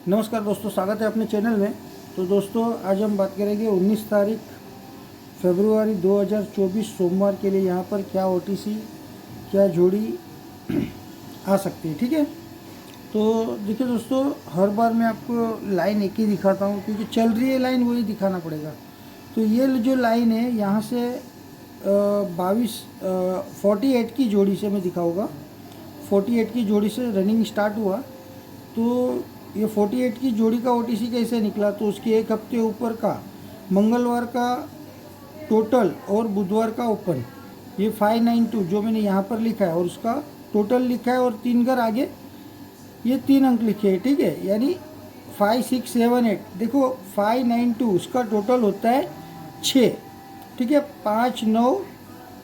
नमस्कार दोस्तों, स्वागत है अपने चैनल में। तो दोस्तों आज हम बात करेंगे 19 तारीख फरवरी 2024 सोमवार के लिए यहाँ पर क्या ओटीसी क्या जोड़ी आ सकती है। ठीक है, तो देखिए दोस्तों, हर बार मैं आपको लाइन एक ही दिखाता हूँ क्योंकि चल रही है लाइन वही दिखाना पड़ेगा। तो ये जो लाइन है यहाँ से 48 की जोड़ी से मैं दिखाऊँगा। 48 की जोड़ी से रनिंग स्टार्ट हुआ तो ये 48 की जोड़ी का ओटीसी कैसे निकला, तो उसके एक हफ्ते ऊपर का मंगलवार का टोटल और बुधवार का ओपन, ये 592 जो मैंने यहाँ पर लिखा है और उसका टोटल लिखा है और 3 घर आगे ये 3 अंक लिखे हैं। ठीक है, यानी 5678 देखो 592 उसका टोटल होता है 6। ठीक है, 5 9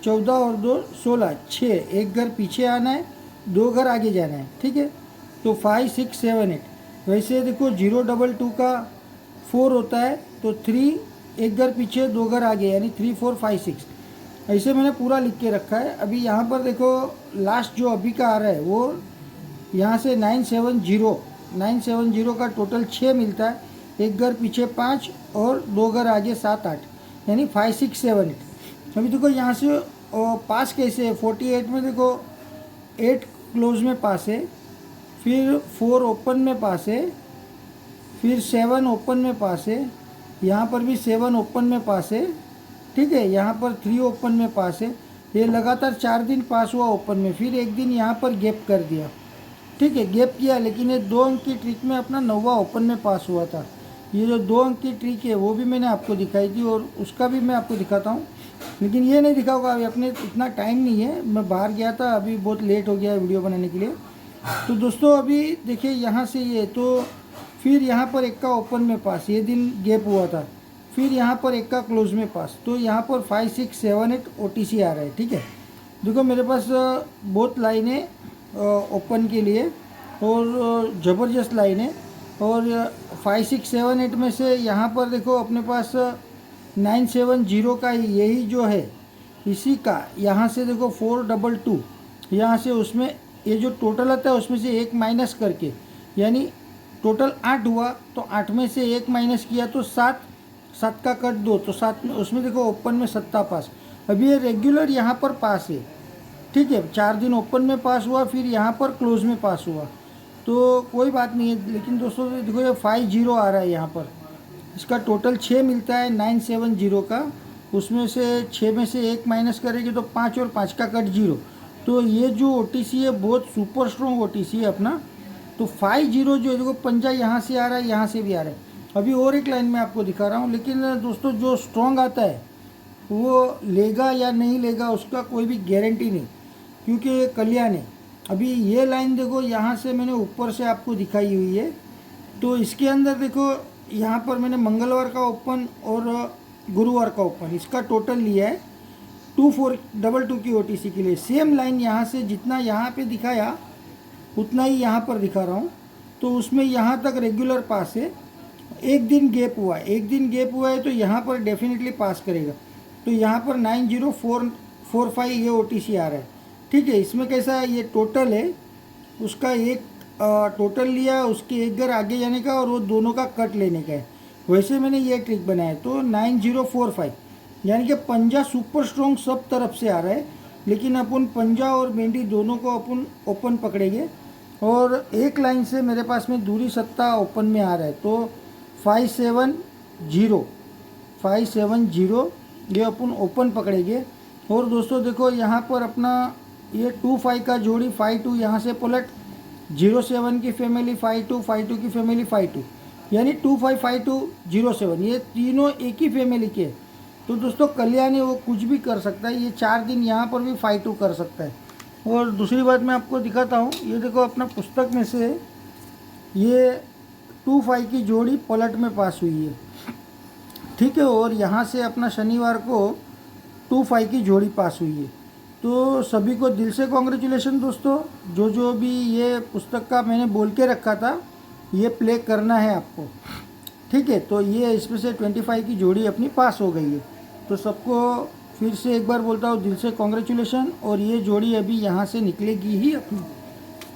14 और 2 16 6, एक घर पीछे आना है, 2 घर आगे जाना है। ठीक है, तो 5678 वैसे देखो 022 का 4 होता है तो 3 एक घर पीछे 2 घर आगे यानी 3 4 5 6, ऐसे मैंने पूरा लिख के रखा है। अभी यहाँ पर देखो लास्ट जो अभी का आ रहा है वो यहाँ से 970 का टोटल 6 मिलता है, एक घर पीछे 5 और 2 घर आगे 7 8 यानी 5678। अभी देखो यहाँ से पास कैसे है, 48 में देखो 8 क्लोज में पास है, फिर 4 ओपन में पास है, फिर 7 ओपन में पास है, यहाँ पर भी 7 ओपन में पास है। ठीक है, यहाँ पर 3 ओपन में पास है। ये लगातार 4 दिन पास हुआ ओपन में, फिर एक दिन यहाँ पर गैप कर दिया। ठीक है, गैप किया लेकिन ये 2 अंक की ट्रिक में अपना 9वां ओपन में पास हुआ था। ये जो 2 अंक की ट्रिक है वो भी मैंने आपको दिखाई थी और उसका भी मैं आपको दिखाता हूँ, लेकिन ये नहीं दिखाऊंगा अभी, अपने इतना टाइम नहीं है, मैं बाहर गया था, अभी बहुत लेट हो गया है वीडियो बनाने के लिए। तो दोस्तों अभी देखिए यहाँ से ये तो फिर यहाँ पर एक का ओपन में पास, ये दिन गैप हुआ था, फिर यहाँ पर एक का क्लोज में पास, तो यहाँ पर 5678 ओटीसी आ रहा है। ठीक है, देखो मेरे पास बहुत लाइन है ओपन के लिए और ज़बरदस्त लाइन है, और 5678 में से यहाँ पर देखो अपने पास 970 का यही जो है इसी का यहाँ से देखो 422 यहाँ से उसमें ये जो टोटल आता है उसमें से एक माइनस करके यानी टोटल 8 हुआ, तो 8 में से एक माइनस किया तो 7 7 का कट 2 तो 7 में उसमें देखो ओपन में 7 पास। अभी ये रेगुलर यहाँ पर पास है। ठीक है, 4 दिन ओपन में पास हुआ, फिर यहाँ पर क्लोज में पास हुआ, तो कोई बात नहीं है। लेकिन दोस्तों देखो ये 50 आ रहा है यहाँ पर, इसका टोटल 6 मिलता है 970 का, उसमें से 6 में से एक माइनस करेंगे तो 5 और 5 का कट 0, तो ये जो ओटीसी है बहुत सुपर स्ट्रॉन्ग ओटीसी है अपना। तो 50 जो है देखो पंजा यहाँ से आ रहा है, यहाँ से भी आ रहा है। अभी और एक लाइन में आपको दिखा रहा हूँ, लेकिन दोस्तों जो स्ट्रॉन्ग आता है वो लेगा या नहीं लेगा उसका कोई भी गारंटी नहीं, क्योंकि कल्याण है। अभी ये लाइन देखो यहाँ से मैंने ऊपर से आपको दिखाई हुई है, तो इसके अंदर देखो यहाँ पर मैंने मंगलवार का ओपन और गुरुवार का ओपन इसका टोटल लिया है 2422 की ओटीसी के लिए। सेम लाइन यहाँ से जितना यहाँ पे दिखाया उतना ही यहाँ पर दिखा रहा हूँ, तो उसमें यहाँ तक रेगुलर पास है। एक दिन गैप हुआ है, एक दिन गैप हुआ है तो यहाँ पर डेफिनेटली पास करेगा। तो यहाँ पर 90445 ये ओटीसी आ रहा है। ठीक है, इसमें कैसा है, ये टोटल है उसका एक टोटल लिया, उसके एक घर आगे जाने का और वो दोनों का कट लेने का है, वैसे मैंने ये ट्रिक बनाया। तो 9045 यानी कि पंजा सुपर स्ट्रॉन्ग सब तरफ से आ रहा है, लेकिन अपन पंजा और मेंढी दोनों को अपन ओपन पकड़ेंगे, और एक लाइन से मेरे पास में दूरी सत्ता ओपन में आ रहा है, तो 570 ये अपन ओपन पकड़ेंगे। और दोस्तों देखो यहाँ पर अपना ये 25 का जोड़ी 52 यहाँ से पलट 07 की फैमिली 52 की फैमिली 52 यानी 255207, ये तीनों एक ही फैमिली के। तो दोस्तों कल्याण है वो कुछ भी कर सकता है, ये 4 दिन यहाँ पर भी 52 कर सकता है। और दूसरी बात मैं आपको दिखाता हूँ, ये देखो अपना पुस्तक में से ये 25 की जोड़ी पलट में पास हुई है। ठीक है, और यहाँ से अपना शनिवार को 25 की जोड़ी पास हुई है। तो सभी को दिल से कॉन्ग्रेचुलेशन दोस्तों, जो भी ये पुस्तक का मैंने बोल के रखा था ये प्ले करना है आपको। ठीक है, तो ये इसमें से 25 की जोड़ी अपनी पास हो गई है। तो सबको फिर से एक बार बोलता हूँ दिल से कॉन्ग्रेचुलेशन, और ये जोड़ी अभी यहाँ से निकलेगी ही अपनी।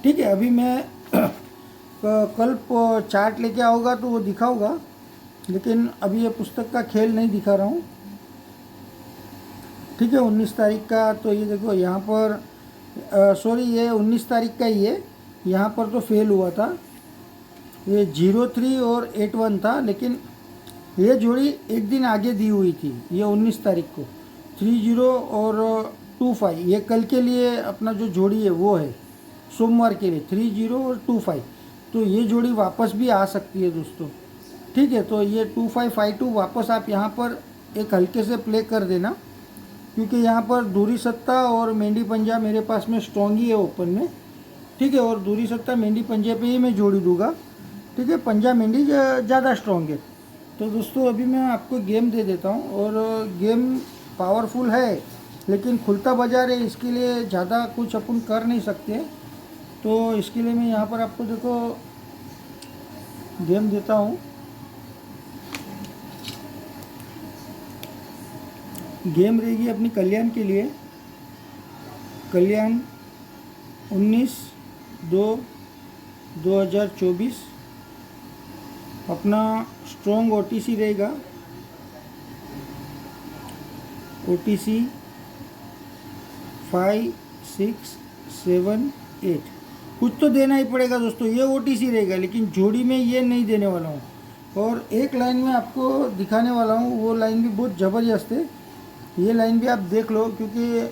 ठीक है, अभी मैं कल चार्ट लेके आओगा तो वो दिखाऊंगा, लेकिन अभी ये पुस्तक का खेल नहीं दिखा रहा हूँ। ठीक है, 19 तारीख का। तो ये देखो यहाँ पर सॉरी, ये 19 तारीख का ही है। यहाँ पर तो फेल हुआ था, ये 03 और 81 था, लेकिन ये जोड़ी एक दिन आगे दी हुई थी। ये 19 तारीख को 30 और 25, ये कल के लिए अपना जो जोड़ी है वो है, सोमवार के लिए 30 और 25। तो ये जोड़ी वापस भी आ सकती है दोस्तों। ठीक है, तो ये 2552 वापस आप यहाँ पर एक हल्के से प्ले कर देना, क्योंकि यहाँ पर दूरी सत्ता और मेंढी पंजा मेरे पास में स्ट्रॉन्ग ही है ओपन में। ठीक है, और दूरी सत्ता मेंढी पंजे पे ही मैं जोड़ी दूंगा। ठीक है, पंजा मेंढी ज़्यादा स्ट्रॉन्ग है। तो दोस्तों अभी मैं आपको गेम दे देता हूँ, और गेम पावरफुल है लेकिन खुलता बाजार है, इसके लिए ज़्यादा कुछ अपन कर नहीं सकते। तो इसके लिए मैं यहाँ पर आपको देखो गेम देता हूँ। गेम रहेगी अपनी कल्याण के लिए, कल्याण 19/2/2024। अपना स्ट्रॉन्ग ओटीसी रहेगा, ओटीसी 5, 6, 7, 8। कुछ तो देना ही पड़ेगा दोस्तों, ये ओटीसी रहेगा, लेकिन जोड़ी में ये नहीं देने वाला हूँ। और एक लाइन में आपको दिखाने वाला हूँ, वो लाइन भी बहुत ज़बरदस्त है। ये लाइन भी आप देख लो, क्योंकि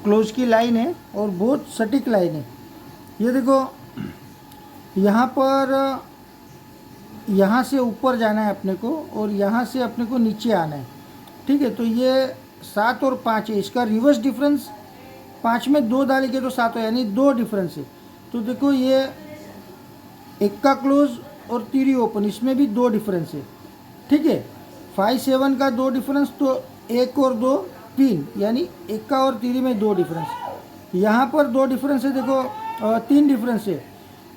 क्लोज की लाइन है और बहुत सटीक लाइन है। ये देखो, यहाँ पर यहाँ से ऊपर जाना है अपने को, और यहाँ से अपने को नीचे आना है। ठीक है, तो ये 7 और 5 है, इसका रिवर्स डिफरेंस 5 में 2 डालेंगे तो 7 हो, यानी 2 डिफरेंस है। तो देखो, ये एक का क्लोज और 3 ओपन, इसमें भी 2 डिफरेंस है। ठीक है, 5, 7 का 2 डिफरेंस, तो 1 और 2 3, यानी 1 का और 3 में 2 डिफरेंस। यहाँ पर 2 डिफरेंस है, देखो 3 डिफरेंस है।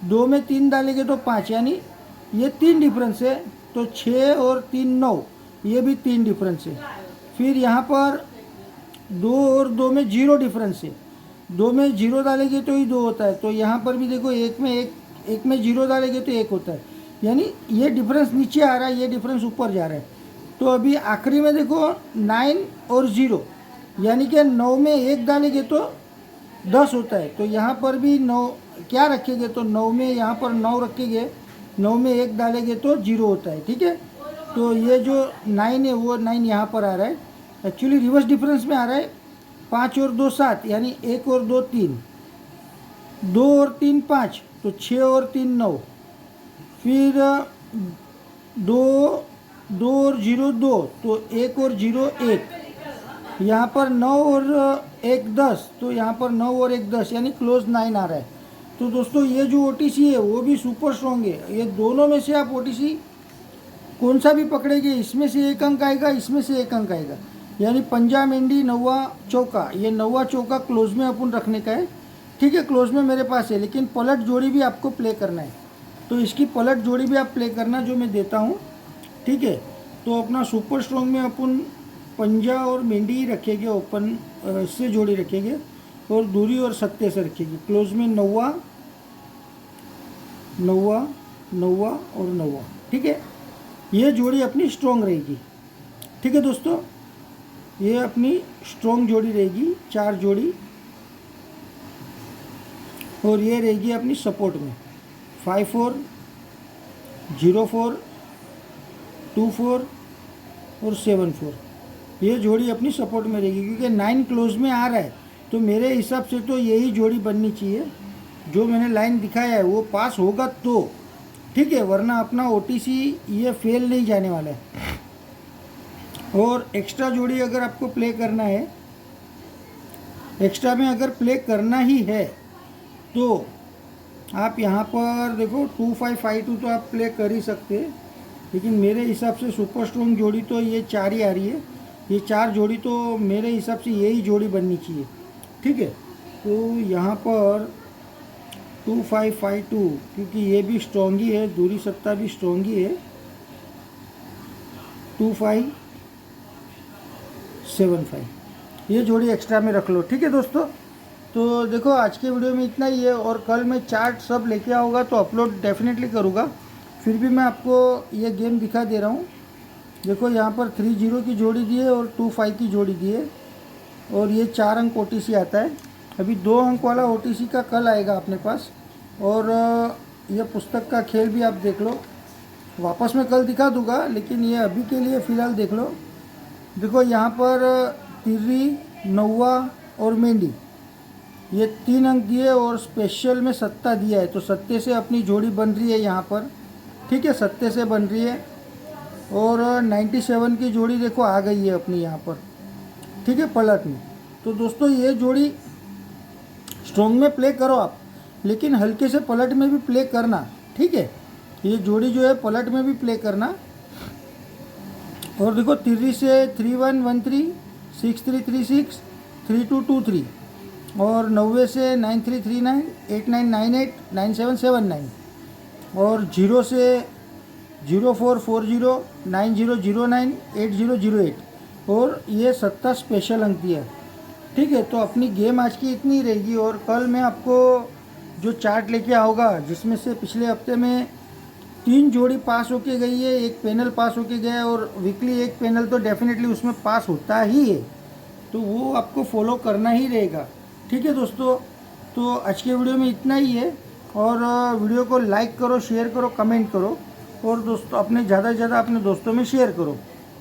2 में 3 डालेंगे तो 5, यानी ये 3 डिफरेंस है। तो 6 और 3 9, ये भी 3 डिफरेंस है। फिर यहाँ पर 2 और 2 में 0 डिफरेंस है। 2 में 0 डालेंगे तो ही 2 होता है। तो यहाँ पर भी देखो, 1 में 0 डालेंगे तो 1 होता है, यानी ये डिफरेंस नीचे आ रहा है, ये डिफरेंस ऊपर जा रहा है। तो अभी आखिरी में देखो 9 और 0, यानी कि 9 में 1 डालेंगे तो 10 होता है। तो यहाँ पर भी 9 क्या रखेंगे, तो 9 में यहाँ पर 9 रखेंगे, 9 में 1 डालेंगे तो 0 होता है। ठीक है, तो ये जो 9 है वो 9 यहाँ पर आ रहा है, एक्चुअली रिवर्स डिफरेंस में आ रहा है। 5 और 2 7, यानी 1 और 2 3, 2 और 3 5, तो 6 और 3 9। फिर 2 और 0 2, तो 1 और 0 1। यहाँ पर 9 और 1 10, तो यहाँ पर 9 और 1 10, यानी क्लोज 9 आ रहा है। तो दोस्तों ये जो ओटीसी है वो भी सुपर स्ट्रॉन्ग है। ये दोनों में से आप ओटीसी कौन सा भी पकड़ेंगे, इसमें से 1 अंक आएगा, इसमें से 1 अंक आएगा। यानी पंजा मेंढी 9वां चौका, ये 9वां चौका क्लोज में अपन रखने का है। ठीक है, क्लोज में मेरे पास है, लेकिन पलट जोड़ी भी आपको प्ले करना है। तो इसकी पलट जोड़ी भी आप प्ले करना, जो मैं देता हूँ। ठीक है, तो अपना सुपर स्ट्रॉन्ग में अपन पंजा और मेंढी ही रखेंगे, ओपन से जोड़ी रखेंगे, और दूरी और सत्ते से रखेंगे। क्लोज में 9वां 9वां 9वां और 9वां। ठीक है, ये जोड़ी अपनी स्ट्रॉन्ग रहेगी। ठीक है दोस्तों, ये अपनी स्ट्रॉन्ग जोड़ी रहेगी, 4 जोड़ी। और ये रहेगी अपनी सपोर्ट में 5 4 0 4 2 4 और 7 4। ये जोड़ी अपनी सपोर्ट में रहेगी, क्योंकि 9 क्लोज में आ रहा है। तो मेरे हिसाब से तो यही जोड़ी बननी चाहिए, जो मैंने लाइन दिखाया है वो पास होगा तो। ठीक है, वरना अपना ओटीसी ये फेल नहीं जाने वाला है। और एक्स्ट्रा जोड़ी अगर आपको प्ले करना है, एक्स्ट्रा में अगर प्ले करना ही है, तो आप यहाँ पर देखो 2 5 5 2 तो आप प्ले कर ही सकते हैं, लेकिन मेरे हिसाब से सुपर स्ट्रॉन्ग जोड़ी तो ये 4 ही आ रही है। ये 4 जोड़ी तो मेरे हिसाब से यही जोड़ी बननी चाहिए। ठीक है, तो यहाँ पर 2 5 5 2, क्योंकि ये भी स्ट्रॉन्ग ही है, दूरी सत्ता भी स्ट्रॉन्ग ही है। 2 5 7 5, ये जोड़ी एक्स्ट्रा में रख लो। ठीक है दोस्तों, तो देखो आज के वीडियो में इतना ही है, और कल मैं चार्ट सब लेके आऊँगा तो अपलोड डेफिनेटली करूँगा। फिर भी मैं आपको ये गेम दिखा दे रहा हूँ। देखो यहाँ पर 3-0 की जोड़ी दी है और 2-5 की जोड़ी दी है, और ये 4 अंक OTC आता है। अभी 2 अंक वाला OTC का कल आएगा अपने पास। और ये पुस्तक का खेल भी आप देख लो, वापस मैं कल दिखा दूंगा, लेकिन ये अभी के लिए फ़िलहाल देख लो। देखो यहाँ पर तिर्री, नौवा और मेंढी, ये 3 अंक दिए और स्पेशल में सत्ता दिया है, तो सत्ते से अपनी जोड़ी बन रही है यहाँ पर। ठीक है, सत्ते से बन रही है। और 97 की जोड़ी देखो आ गई है अपनी यहाँ पर। ठीक है, पलट में। तो दोस्तों ये जोड़ी स्ट्रॉन्ग में प्ले करो आप, लेकिन हल्के से पलट में भी प्ले करना। ठीक है, ये जोड़ी जो है पलट में भी प्ले करना। और देखो तिर्री से 3113, 6336, 3223, और 90 से 9339, 8998, 9779, और 0 से 0440, 9009, 8008, और ये 7 स्पेशल अंक दिया। ठीक है, तो अपनी गेम आज की इतनी रहेगी, और कल मैं आपको जो चार्ट लेके आऊँगा, जिसमें से पिछले हफ्ते में 3 जोड़ी पास होके गई है, 1 पैनल पास होके गया है, और वीकली 1 पैनल तो डेफिनेटली उसमें पास होता ही है, तो वो आपको फॉलो करना ही रहेगा। ठीक है दोस्तों, तो आज के वीडियो में इतना ही है, और वीडियो को लाइक करो, शेयर करो, कमेंट करो, और दोस्तों अपने ज़्यादा से ज़्यादा अपने दोस्तों में शेयर करो।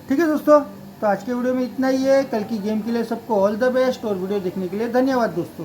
ठीक है दोस्तों, तो आज के वीडियो में इतना ही है। कल की गेम के लिए सबको ऑल द बेस्ट, और वीडियो देखने के लिए धन्यवाद दोस्तों।